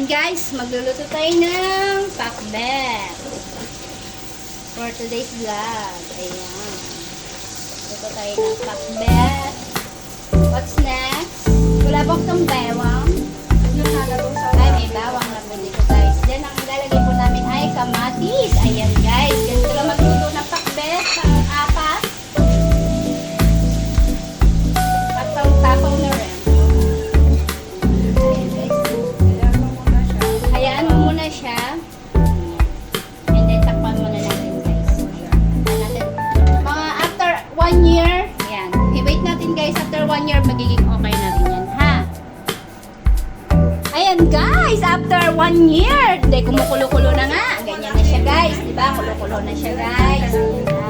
guys, magluluto tayo ng pakbet for today's vlog. Ayan. Luto tayo ng pakbet. What's next? Wala bang itong bawang? Ay, may bawang na po dito guys. Then, ang ilalagay po namin ay kamatis. Ayan guys. Ganito lang magluto ng pakbet. Pang-apat. At pang-tapaw na rin. Siya. And then, takpan muna natin, guys. Mga after 1 year, ayan. I-wait natin, guys. After 1 year, magiging okay na rin yan, ha? Ayan, guys. After 1 year, hindi, kumukulo-kulo na nga. Ganyan na siya, guys. Diba? Kulo-kulo na siya, guys. Ayan na.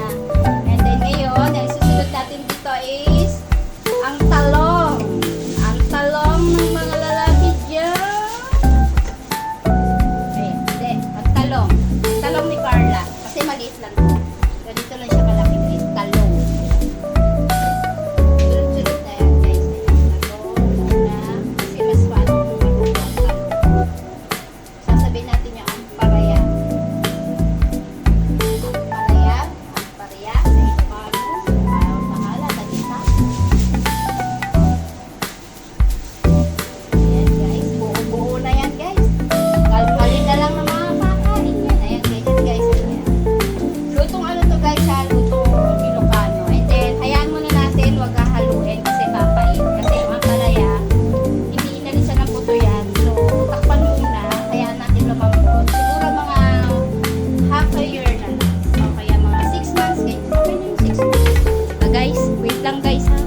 And then, ngayon, ang susunod natin dito is ang talong. Ang talong ng mga lalaki dyan. Talong ni Carla. Kasi maliit lang to. Ganito lang siya kalaki guys. Talong. Sunod-sunod na yan guys. Talong muna. Kasi mas paano kung marunong ang talong. Sasabihin natin yung ampalaya. Ampalaya. Ampalaya. Sa Ilocano. Ayaw pangalan. Nagita. Ayan guys. Buo-buo na yan guys. Kalkalin na lang naman. Lutong ano to guys ha, lutong Ilocano. And then, hayaan muna natin, huwag hahaluin kasi papait. Kasi yung ampalaya, hindi inalisan ng buto yan. So, takpan muna, hayaan natin lumambot. Siguro mga half a year na. O kaya mga 6 months guys. Okay na yung 6 months. Guys, wait lang guys ha.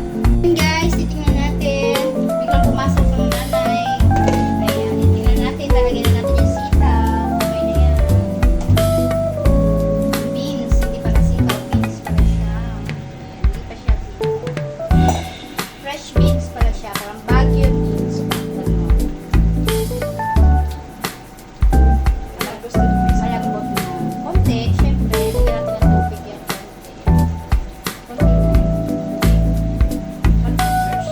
And guys, titingnan natin. Biglang pumasok ng nanay. Ayan, titingnan natin, lalagyan na natin yung sitaw. Okay na yan. Fresh beans pala siya, parang Baguio beans. Malambot na. Konti, syempre, bigyan natin ng tubig yan. Konti na. Konti first.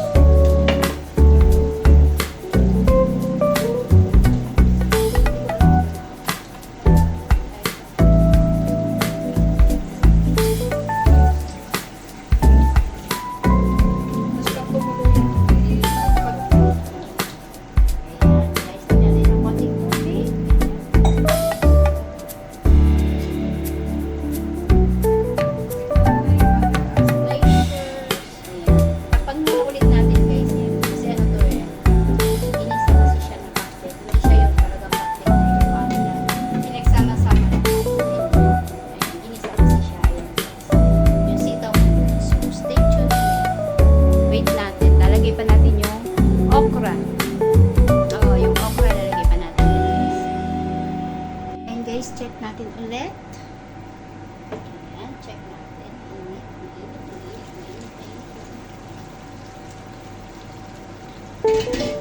Guys, check natin ulit. Ayan, check natin. Init.